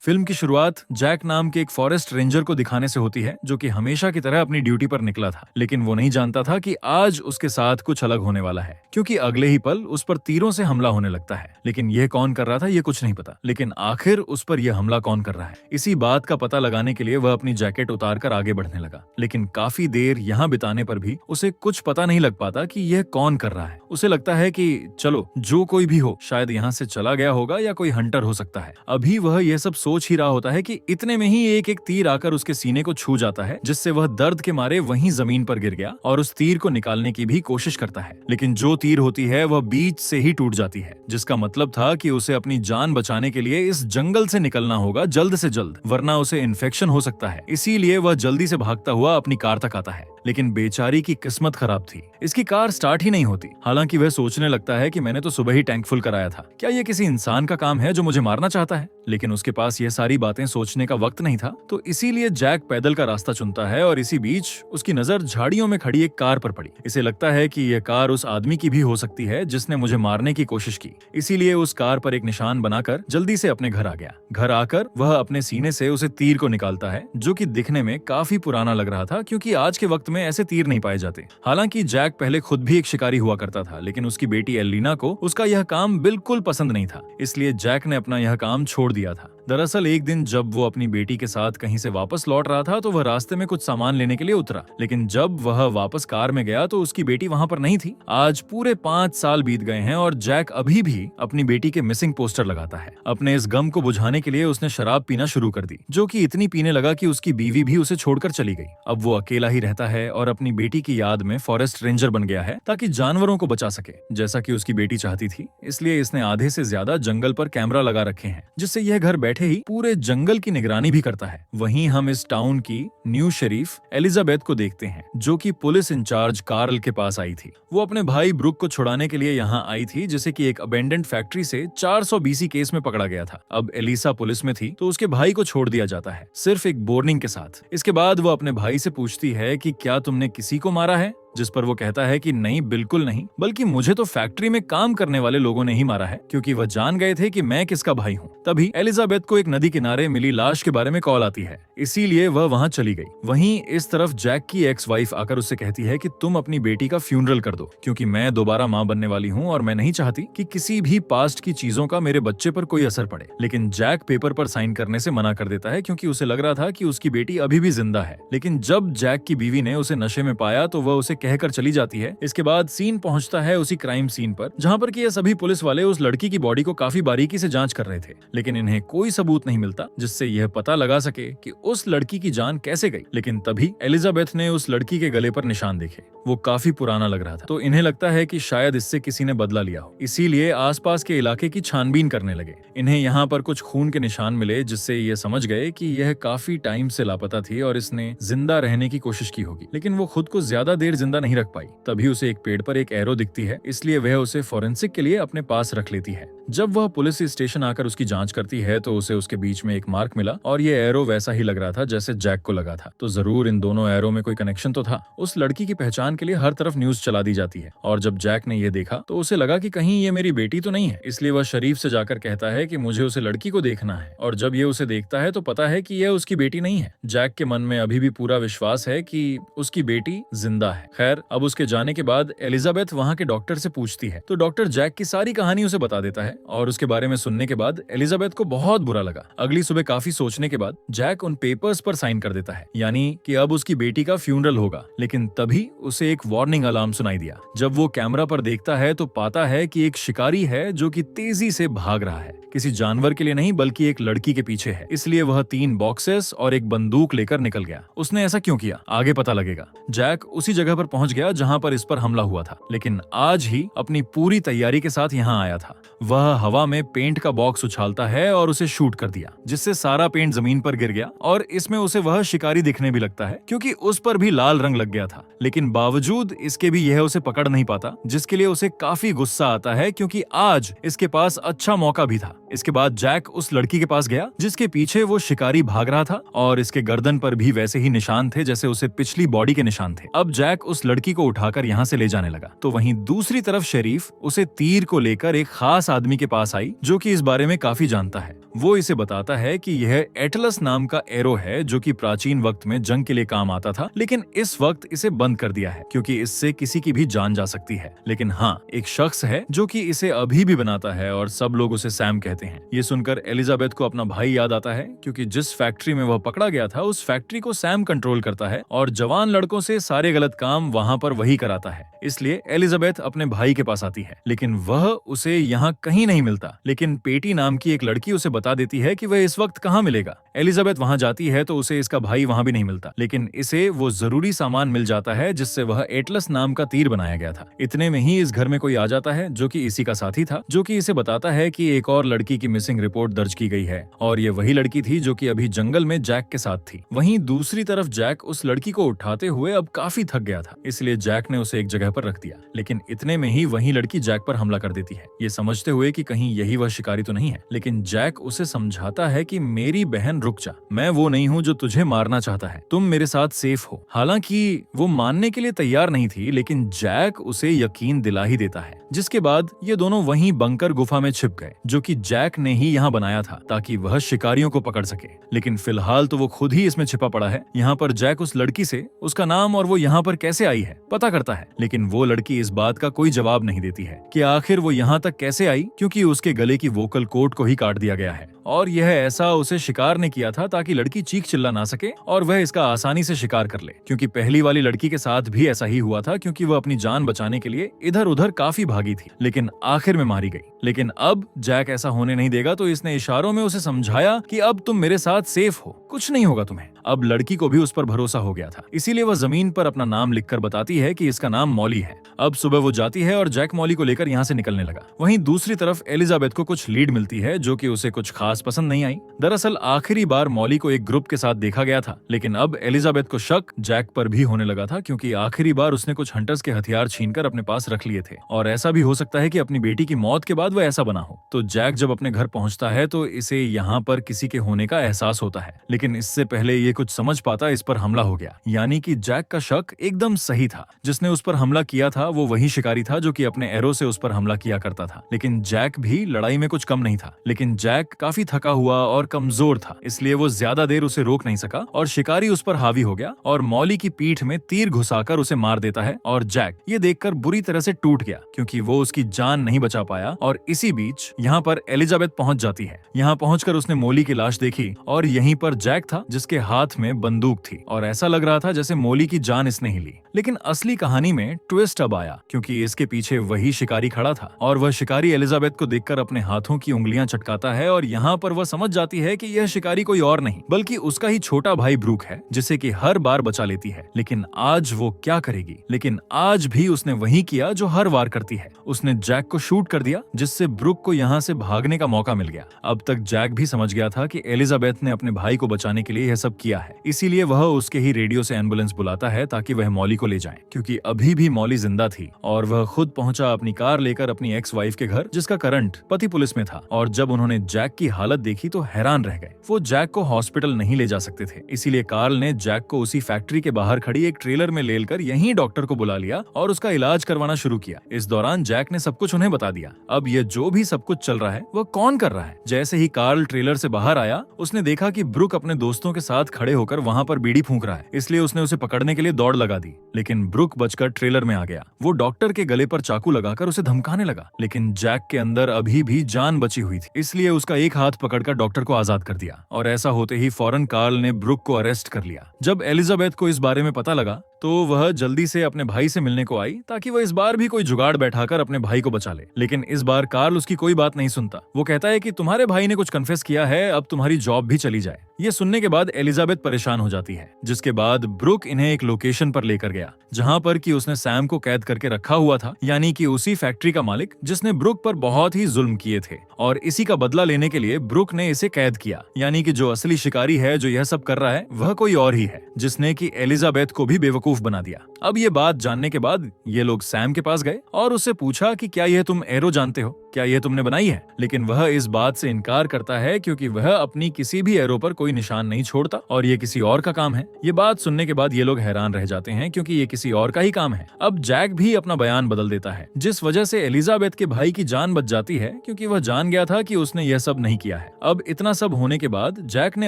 Film की शुरुआत Jack नाम के एक फॉरेस्ट रेंजर को दिखाने से होती है, जो कि हमेशा की तरह अपनी ड्यूटी पर निकला था। लेकिन वो नहीं जानता था कि आज उसके साथ कुछ अलग होने वाला है, क्योंकि अगले ही पल उस पर तीरों से हमला होने लगता है। लेकिन यह कौन कर रहा था ये कुछ नहीं पता। लेकिन आखिर उस पर यह हमला कौन कर रहा है, इसी बात का पता लगाने के लिए वह अपनी जैकेट उतारकर आगे बढ़ने लगा। लेकिन काफी देर यहाँ बिताने पर भी उसे कुछ पता नहीं लग पाता कि यह कौन कर रहा है। उसे लगता है कि चलो जो कोई भी हो, शायद यहाँ से चला गया होगा या कोई हंटर हो सकता है। अभी वह यह सब सोच ही रहा होता है कि इतने में ही एक एक तीर आकर उसके सीने को छू जाता है, जिससे वह दर्द के मारे वहीं जमीन पर गिर गया और उस तीर को निकालने की भी कोशिश करता है। लेकिन जो तीर होती है वह बीच से ही टूट जाती है, जिसका मतलब था कि उसे अपनी जान बचाने के लिए इस जंगल से निकलना होगा जल्द से जल्द, वरना उसे इन्फेक्शन हो सकता है। इसीलिए वह जल्दी से भागता हुआ अपनी कार तक आता है। लेकिन बेचारी की किस्मत खराब थी, इसकी कार स्टार्ट ही नहीं होती। हालांकि वह सोचने लगता है कि मैंने तो सुबह ही टैंक फुल कराया था, क्या यह किसी इंसान का काम है जो मुझे मारना चाहता है? लेकिन उसके पास यह सारी बातें सोचने का वक्त नहीं था, तो इसीलिए जैक पैदल का रास्ता चुनता है और इसी बीच उसकी नजर झाड़ियों में खड़ी एक कार पर पड़ी। इसे लगता है कि यह कार उस आदमी की भी हो सकती है जिसने मुझे मारने की कोशिश की। इसीलिए उस कार पर एक निशान बनाकर जल्दी से अपने घर आ गया। घर आकर वह अपने सीने से उसे तीर को निकालता है, जो कि दिखने में काफी पुराना लग रहा था, क्योंकि आज के वक्त में ऐसे तीर नहीं पाए जाते। हालांकि जैक पहले खुद भी एक शिकारी हुआ करता था, लेकिन उसकी बेटी एलिना को उसका यह काम बिल्कुल पसंद नहीं था, इसलिए जैक ने अपना यह काम छोड़ दिया था। दरअसल एक दिन जब वो अपनी बेटी के साथ कहीं से वापस लौट रहा था, तो वह रास्ते में कुछ सामान लेने के लिए उतरा। लेकिन जब वह वापस कार में गया तो उसकी बेटी वहां पर नहीं थी। आज पूरे 5 साल बीत गए हैं और जैक अभी भी अपनी बेटी के मिसिंग पोस्टर लगाता है। अपने इस गम को बुझाने के लिए उसने शराब पीना शुरू कर दी, जो कि इतनी पीने लगा कि उसकी बीवी भी उसे छोड़कर चली गई। अब वो अकेला ही रहता है और अपनी बेटी की याद में फॉरेस्ट रेंजर बन गया है, ताकि जानवरों को बचा सके, जैसा कि उसकी बेटी चाहती थी। इसलिए इसने आधे से ज्यादा जंगल पर कैमरा लगा रखे हैं, जिससे यह घर बैठे ही पूरे जंगल की निगरानी भी करता है। वहीं हम इस टाउन की न्यू शरीफ एलिजाबेथ को देखते हैं, जो कि पुलिस इंचार्ज कार्ल के पास आई थी। वो अपने भाई ब्रुक को छुड़ाने के लिए यहाँ आई थी, जिसे कि एक अबेंडेंट फैक्ट्री से 400 BC केस में पकड़ा गया था। अब एलिसा पुलिस में थी, तो उसके भाई को छोड़ दिया जाता है, सिर्फ एक वार्निंग के साथ। इसके बाद वो अपने भाई से पूछती है कि क्या तुमने किसी को मारा है, जिस पर वो कहता है कि नहीं, बिल्कुल नहीं, बल्कि मुझे तो फैक्ट्री में काम करने वाले लोगों ने ही मारा है, क्योंकि वह जान गए थे कि मैं किसका भाई हूँ। तभी एलिजाबेथ को एक नदी किनारे मिली लाश के बारे में कॉल आती है, इसीलिए वह वहाँ चली गई। वहीं इस तरफ जैक की एक्स वाइफ आकर उससे कहती है कि तुम अपनी बेटी का फ्यूनरल कर दो, क्योंकि मैं दोबारा माँ बनने वाली हूँ और मैं नहीं चाहती कि किसी भी पास्ट की चीजों का मेरे बच्चे पर कोई असर पड़े। लेकिन जैक पेपर पर साइन करने से मना कर देता है, क्योंकि उसे लग रहा था कि उसकी बेटी अभी भी जिंदा है। लेकिन जब जैक की बीवी ने उसे नशे में पाया तो वह उसे कहकर चली जाती है। इसके बाद सीन पहुंचता है उसी क्राइम सीन पर, जहां पर कि ये सभी पुलिस वाले उस लड़की की बॉडी को काफी बारीकी से जांच कर रहे थे। लेकिन इन्हें कोई सबूत नहीं मिलता जिससे यह पता लगा सके कि उस लड़की की जान कैसे गई। लेकिन तभी एलिजाबेथ ने उस लड़की के गले पर निशान देखे। वो काफी पुराना लग रहा था, तो इन्हें लगता है कि शायद इससे किसी ने बदला लिया हो, इसीलिए आसपास के इलाके की छानबीन करने लगे। इन्हें यहाँ पर कुछ खून के निशान मिले, जिससे ये समझ गए कि यह काफी टाइम से लापता थी और इसने जिंदा रहने की कोशिश की होगी। लेकिन वो खुद को ज्यादा देर जिंदा नहीं रख पाई। तभी उसे एक पेड़ पर एक एरो दिखती है, इसलिए वह उसे फोरेंसिक के लिए अपने पास रख लेती है। जब वह पुलिस स्टेशन आकर उसकी जांच करती है तो उसे उसके बीच में एक मार्क मिला और ये एरो वैसा ही लग रहा था जैसे जैक को लगा था। तो जरूर इन दोनों एरो में कोई कनेक्शन तो था। उस लड़की की पहचान के लिए हर तरफ न्यूज चला दी जाती है और जब जैक ने यह देखा तो उसे लगा कि कहीं ये मेरी बेटी तो नहीं है। इसलिए वह शरीफ से जाकर कहता है कि मुझे उसे लड़की को देखना है, और जब ये उसे देखता है तो पता है कि यह उसकी बेटी नहीं है। जैक के मन में अभी भी पूरा विश्वास है कि उसकी बेटी जिंदा है। खैर, अब उसके जाने के बाद एलिजाबेथ वहाँ के डॉक्टर से पूछती है, तो डॉक्टर जैक की सारी कहानी उसे बता देता है और उसके बारे में सुनने के बाद एलिजाबेथ को बहुत बुरा लगा। अगली सुबह काफी सोचने के बाद जैक उन पेपर्स पर साइन कर देता है, यानी कि अब उसकी बेटी का फ्यूनरल होगा। लेकिन तभी उसे एक वार्निंग अलार्म सुनाई दिया। जब वो कैमरा पर देखता है तो पाता है कि एक शिकारी है जो कि तेजी से भाग रहा है, किसी जानवर के लिए नहीं बल्कि एक लड़की के पीछे है। इसलिए वह 3 बॉक्सेस और एक बंदूक लेकर निकल गया। उसने ऐसा क्यों किया, आगे पता लगेगा। जैक उसी जगह पर पहुंच गया जहां पर इस पर हमला हुआ था, लेकिन आज ही अपनी पूरी तैयारी के साथ यहाँ आया था। वह हवा में पेंट का बॉक्स उछालता है और उसे शूट कर दिया, जिससे सारा पेंट जमीन पर गिर गया और इसमें उसे वह शिकारी दिखने भी लगता है, क्योंकि उस पर भी लाल रंग लग गया था। लेकिन बावजूद इसके भी यह उसे पकड़ नहीं पाता, जिसके लिए उसे काफी गुस्सा आता है, क्योंकि आज इसके पास अच्छा मौका भी था। इसके बाद जैक उस लड़की के पास गया जिसके पीछे वो शिकारी भाग रहा था और इसके गर्दन पर भी वैसे ही निशान थे जैसे उसे पिछली बॉडी के निशान थे। अब जैक उस लड़की को उठाकर यहाँ से ले जाने लगा, तो वहीं दूसरी तरफ शरीफ उसे तीर को लेकर एक खास आदमी आदमी के पास आई जो कि इस बारे में काफी जानता है। वो इसे बताता है कि यह एटलस नाम का एरो है जो कि प्राचीन वक्त में जंग के लिए काम आता था, लेकिन इस वक्त इसे बंद कर दिया है क्योंकि इससे किसी की भी जान जा सकती है। लेकिन हाँ, एक शख्स है जो कि इसे अभी भी बनाता है और सब लोग उसे सैम कहते हैं। ये सुनकर एलिजाबेथ को अपना भाई याद आता है क्योंकि जिस फैक्ट्री में वह पकड़ा गया था उस फैक्ट्री को सैम कंट्रोल करता है और जवान लड़कों से सारे गलत काम वहाँ पर वही कराता है। इसलिए एलिजाबेथ अपने भाई के पास आती है, लेकिन वह उसे यहाँ कहीं नहीं मिलता। लेकिन पेटी नाम की एक लड़की उसे बता देती है कि वह इस वक्त कहाँ मिलेगा। एलिजाबेथ वहाँ जाती है तो उसे इसका भाई वहाँ भी नहीं मिलता, लेकिन इसे वो जरूरी सामान मिल जाता है जिससे वह एटलस नाम का तीर बनाया गया था। इतने में ही इस घर में कोई आ जाता है जो कि इसी का साथी था, जो कि इसे बताता है कि एक और लड़की की मिसिंग रिपोर्ट दर्ज की गई है और ये वही लड़की थी जो कि अभी जंगल में जैक के साथ थी। वहीं दूसरी तरफ जैक उस लड़की को उठाते हुए अब काफी थक गया था, इसलिए जैक ने उसे एक जगह पर रख दिया। लेकिन इतने में ही वही लड़की जैक पर हमला कर देती है, ये समझते हुए कि कहीं यही वह शिकारी तो नहीं है। लेकिन जैक उसे समझाता है कि मेरी बहन रुक जा, मैं वो नहीं हूँ जो तुझे मारना चाहता है, तुम मेरे साथ सेफ हो। हालांकि वो मानने के लिए तैयार नहीं थी, लेकिन जैक उसे यकीन दिला ही देता है। जिसके बाद ये दोनों वहीं बंकर गुफा में छिप गए जो कि जैक ने ही यहाँ बनाया था ताकि वह शिकारियों को पकड़ सके। लेकिन फिलहाल तो वो खुद ही इसमें छिपा पड़ा है। यहाँ पर जैक उस लड़की से उसका नाम और वो यहाँ पर कैसे आई है पता करता है, लेकिन वो लड़की इस बात का कोई जवाब नहीं देती है कि आखिर वो यहाँ तक कैसे आई, क्योंकि उसके गले की वोकल कोड को ही काट दिया गया है और यह ऐसा उसे शिकार ने किया था ताकि लड़की चीख चिल्ला ना सके और वह इसका आसानी से शिकार कर ले। क्योंकि पहली वाली लड़की के साथ भी ऐसा ही हुआ था, क्योंकि वह अपनी जान बचाने के लिए इधर उधर काफी भागी थी, लेकिन आखिर में मारी गई। लेकिन अब जैक ऐसा होने नहीं देगा, तो इसने इशारों में उसे समझाया कि अब तुम मेरे साथ सेफ हो, कुछ नहीं होगा तुम्हें। अब लड़की को भी उस पर भरोसा हो गया था, इसीलिए वह जमीन पर अपना नाम लिखकर बताती है कि इसका नाम मॉली है। अब सुबह वो जाती है और जैक मॉली को लेकर यहाँ से निकलने लगा। वहीं दूसरी तरफ एलिजाबेथ को कुछ लीड मिलती है जो कि उसे कुछ खास पसंद नहीं आई। दरअसल आखिरी बार मॉली को एक ग्रुप के साथ देखा गया था, लेकिन अब एलिजाबेथ को शक जैक पर भी होने लगा था, क्योंकि आखिरी बार उसने कुछ हंटर्स के हथियार छीनकर अपने पास रख लिए थे और ऐसा भी हो सकता है कि अपनी बेटी की मौत के बाद वह ऐसा बना हो। तो जैक जब अपने घर पहुंचता है तो इसे यहाँ पर किसी के होने का एहसास होता है, लेकिन इससे पहले ये कुछ समझ पाता इस पर हमला हो गया। यानी कि जैक का शक एकदम सही था। जिसने उस पर हमला किया था वो वही शिकारी था जो कि अपने एरो से उस पर हमला किया करता था। लेकिन जैक भी लड़ाई में कुछ कम नहीं था, लेकिन जैक काफी थका हुआ और कमजोर था, इसलिए वो ज्यादा देर उसे रोक नहीं सका और शिकारी उस पर हावी हो गया और मॉली की पीठ में तीर घुसाकर उसे मार देता है। और जैक ये देखकर बुरी तरह से टूट गया, क्योंकि वो उसकी जान नहीं बचा पाया। और इसी बीच यहाँ पर एलिजाबेथ पहुंच जाती है। यहाँ पहुंचकर उसने मोली की लाश देखी और यहीं पर जैक था जिसके हाथ में बंदूक थी और ऐसा लग रहा था जैसे मोली की जान इसने ही ली। लेकिन असली कहानी में ट्विस्ट अब आया, क्योंकि इसके पीछे वही शिकारी खड़ा था और वह शिकारी एलिजाबेथ को देखकर अपने हाथों की उंगलियां चटकाता है और यहाँ पर वह समझ जाती है कि यह शिकारी कोई और नहीं बल्कि उसका ही छोटा भाई ब्रूक है, जिसे कि हर बार बचा लेती है। लेकिन आज वो क्या करेगी? लेकिन आज भी उसने वही किया जो हर बार करती है, उसने जैक को शूट कर दिया, जिससे ब्रूक को यहाँ से भागने का मौका मिल गया। अब तक जैक भी समझ गया था कि एलिजाबेथ ने अपने भाई को बचाने के लिए यह सब किया है, इसीलिए वह उसके ही रेडियो से एम्बुलेंस बुलाता है ताकि वह मॉली को ले जाए, क्योंकि अभी भी मॉली जिंदा थी। और वह खुद पहुंचा अपनी कार लेकर अपनी एक्स वाइफ के घर, जिसका करंट पति पुलिस में था। और जब उन्होंने जैक की हालत देखी तो हैरान रह गए। वो जैक को हॉस्पिटल नहीं ले जा सकते थे, इसीलिए कार्ल ने जैक को उसी फैक्ट्री के बाहर खड़ी एक ट्रेलर में लेकर यहीं डॉक्टर को बुला लिया और उसका इलाज करवाना शुरू किया। इस दौरान जैक ने सब कुछ उन्हें बता दिया। अब ये जो भी सब कुछ चल रहा है वो कौन कर रहा है? जैसे ही कार्ल ट्रेलर से बाहर आया, उसने देखा कि ब्रूक अपने दोस्तों के साथ खड़े होकर वहां पर बीड़ी फूंक रहा है, इसलिए उसने उसे पकड़ने के लिए दौड़ लगा दी। लेकिन ब्रूक बचकर ट्रेलर में आ गया। वो डॉक्टर के गले पर चाकू लगाकर उसे धमकाने लगा, लेकिन जैक के अंदर अभी भी जान बची हुई थी, इसलिए उसका एक हाथ पकड़कर डॉक्टर को आजाद कर दिया। और ऐसा होते ही फौरन कार्ल ने ब्रूक को अरेस्ट कर लिया। जब एलिजाबेथ को इस बारे में पता लगा तो वह जल्दी से अपने भाई से मिलने को आई ताकि वह इस बार भी कोई जुगाड़ बैठाकर अपने भाई को बचा ले। लेकिन इस बार कार्ल उसकी कोई बात नहीं सुनता। वो कहता है कि तुम्हारे भाई ने कुछ कन्फेस किया है, अब तुम्हारी जॉब भी चली जाए। ये सुनने के बाद एलिजाबेथ परेशान हो जाती है, जिसके बाद ब्रूक इन्हें एक लोकेशन पर लेकर गया जहां पर कि उसने सैम को कैद करके रखा हुआ था, यानी कि उसी फैक्ट्री का मालिक जिसने ब्रूक पर बहुत ही जुल्म किए थे। और इसी का बदला लेने के लिए ब्रूक ने इसे कैद किया, यानी कि जो असली शिकारी है जो यह सब कर रहा है वह कोई और ही है, जिसने कि एलिजाबेथ को भी बेवकूफ बना दिया। अब ये बात जानने के बाद ये लोग सैम के पास गए और उससे पूछा कि क्या यह तुम एरो जानते हो, क्या यह तुमने बनाई है? लेकिन वह इस बात से इनकार करता है क्योंकि वह अपनी किसी भी एरो पर कोई निशान नहीं छोड़ता और ये किसी और का काम है। ये बात सुनने के बाद ये लोग हैरान रह जाते हैं क्योंकि ये किसी और का ही काम है। अब जैक भी अपना बयान बदल देता है, जिस वजह से एलिजाबेथ के भाई की जान बच जाती है क्योंकि वह जान गया था कि उसने यह सब नहीं किया है। अब इतना सब होने के बाद जैक ने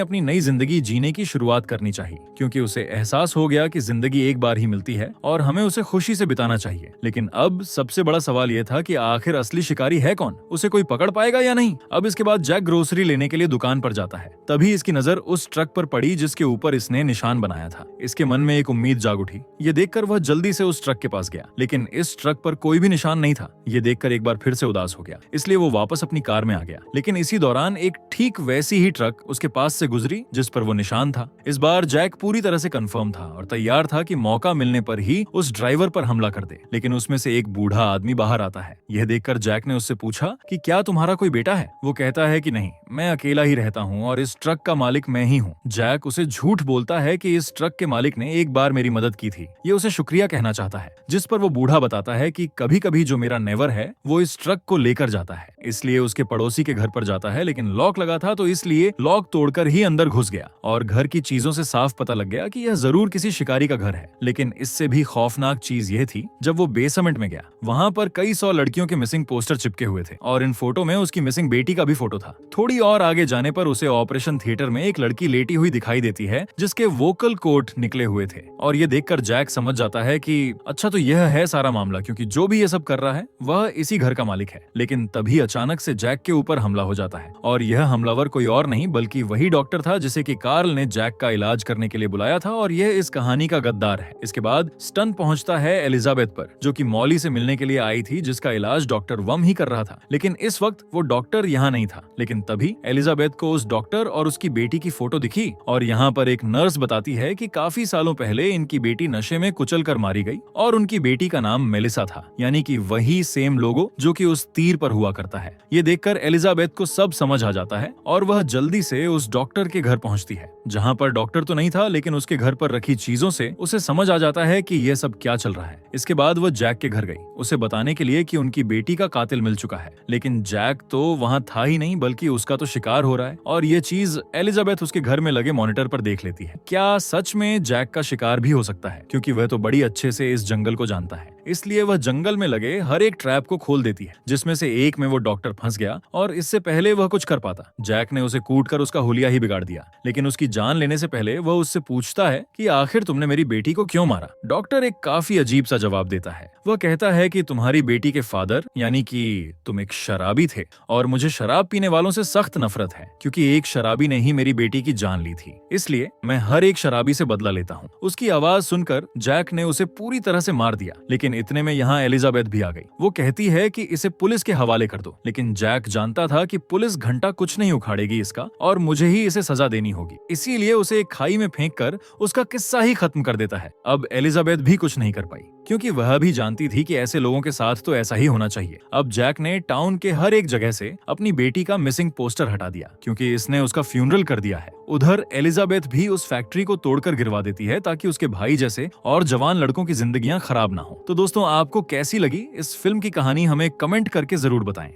अपनी नई जिंदगी जीने की शुरुआत करनी चाहिए क्योंकि उसे एहसास हो गया कि जिंदगी एक बार ही मिलती है और हमें उसे खुशी से बिताना चाहिए। लेकिन अब सबसे बड़ा सवाल यह था कि आखिर असली शिकारी है कौन, उसे कोई पकड़ पाएगा या नहीं। अब इसके बाद जैक ग्रोसरी लेने के लिए दुकान पर जाता है। तभी इसकी नजर उस ट्रक पर पड़ी जिसके ऊपर इसने निशान बनाया था। इसके मन में एक उम्मीद जाग उठी। ये देखकर वह जल्दी से उस ट्रक के पास गया, लेकिन इस ट्रक पर कोई भी निशान नहीं था। ये देखकर एक बार फिर से उदास हो गया, इसलिए वो वापस अपनी कार में आ गया। लेकिन इसी दौरान एक ठीक वैसी ही ट्रक उसके पास से गुजरी जिस पर वो निशान था। इस बार जैक पूरी तरह से कंफर्म था और तैयार था कि मौका मिलने पर ही उस ड्राइवर पर हमला कर दे। लेकिन उसमें से एक बूढ़ा आदमी बाहर आता है। यह देखकर जैक ने उससे पूछा कि क्या तुम्हारा कोई बेटा है? वो कहता है कि नहीं, मैं अकेला ही रहता हूँ और इस ट्रक का मालिक मैं ही हूँ। जैक उसे झूठ बोलता है कि इस ट्रक के मालिक ने एक बार मेरी मदद की थी। ये उसे शुक्रिया कहना चाहता है, जिस पर वो बूढ़ा बताता है कि कभी कभी जो मेरा नेवर है वो इस ट्रक को लेकर जाता है, इसलिए उसके पड़ोसी के घर पर जाता है। लेकिन लॉक लगा था तो इसलिए लॉक तोड़कर ही अंदर घुस गया और घर की चीजों से साफ पता लग गया कि यह जरूर किसी शिकारी का घर है। लेकिन इससे भी खौफनाक चीज यह थी, जब वो बेसमेंट में गया वहाँ पर कई 100 लड़कियों के मिसिंग पोस्टर चिपके हुए थे और इन फोटो में उसकी मिसिंग बेटी का भी फोटो था। थोड़ी और आगे जाने पर उसे ऑपरेशन थिएटर में एक लड़की लेटी हुई दिखाई देती है जिसके वोकल कोट निकले हुए थे और ये देखकर जैक समझ जाता है कि अच्छा तो यह है सारा मामला, क्योंकि जो भी ये सब कर रहा है वह इसी घर का मालिक है। लेकिन तभी अचानक से जैक के ऊपर हमला हो जाता है और यह हमलावर कोई और नहीं बल्कि वही डॉक्टर था जिसे कि कार्ल ने जैक का इलाज करने के लिए बुलाया था और यह इस कहानी का गद्दार है। इसके बाद स्टन पहुंचता है एलिजाबेथ पर, जो कि मॉली से मिलने के लिए आई थी जिसका इलाज डॉक्टर वम ही कर रहा था। लेकिन इस वक्त वो डॉक्टर यहाँ नहीं था। लेकिन तभी एलिजाबेथ को उस डॉक्टर और उसकी बेटी की फोटो दिखी और यहाँ पर एक नर्स बताती है कि काफी सालों पहले इनकी बेटी नशे में कुचल कर मारी गई और उनकी बेटी का नाम मेलिसा था, यानी कि वही सेम लोगो जो कि उस तीर पर हुआ करता है। ये देखकर एलिजाबेथ को सब समझ आ जाता है और वह जल्दी से उस डॉक्टर के घर पहुंचती है, जहाँ पर डॉक्टर तो नहीं था लेकिन उसके घर पर रखी चीजों से उसे समझ आ जाता है कि यह सब क्या चल रहा है। इसके बाद वह जैक के घर गई उसे बताने के लिए कि उनकी बेटी का कातिल मिल चुका है। लेकिन जैक तो वहाँ था ही नहीं बल्कि उसका तो शिकार हो रहा है और ये चीज एलिजाबेथ उसके घर में लगे मॉनिटर पर देख लेती है। क्या सच में जैक का शिकार भी हो सकता है, क्योंकि वह तो बड़ी अच्छे से इस जंगल को जानता है। इसलिए वह जंगल में लगे हर एक ट्रैप को खोल देती है, जिसमें से एक में वो डॉक्टर फंस गया और इससे पहले वह कुछ कर पाता जैक ने उसे कूटकर उसका हुलिया ही बिगाड़ दिया। लेकिन उसकी जान लेने से पहले वह उससे पूछता है कि आखिर तुमने मेरी बेटी को क्यों मारा। डॉक्टर एक काफी अजीब सा जवाब देता है। वह कहता है कि तुम्हारी बेटी के फादर यानी कि तुम एक शराबी थे और मुझे शराब पीने वालों से सख्त नफरत है, क्योंकि एक शराबी ने ही मेरी बेटी की जान ली थी, इसलिए मैं हर एक शराबी से बदला लेता हूँ। उसकी आवाज सुनकर जैक ने उसे पूरी तरह से मार दिया। लेकिन इतने में यहाँ एलिजाबेथ भी आ गई। वो कहती है कि इसे पुलिस के हवाले कर दो, लेकिन जैक जानता था कि पुलिस घंटा कुछ नहीं उखाड़ेगी इसका और मुझे ही इसे सजा देनी होगी, इसीलिए उसे एक खाई में फेंक कर उसका किस्सा ही खत्म कर देता है। अब एलिजाबेथ भी कुछ नहीं कर पाई क्योंकि वह भी जानती थी कि ऐसे लोगों के साथ तो ऐसा ही होना चाहिए। अब जैक ने टाउन के हर एक जगह से अपनी बेटी का मिसिंग पोस्टर हटा दिया क्योंकि इसने उसका फ्यूनरल कर दिया है। उधर एलिजाबेथ भी उस फैक्ट्री को तोड़कर गिरवा देती है ताकि उसके भाई जैसे और जवान लड़कों की जिंदगियां खराब ना हो। तो दोस्तों, आपको कैसी लगी इस फिल्म की कहानी हमें कमेंट करके जरूर बताएं।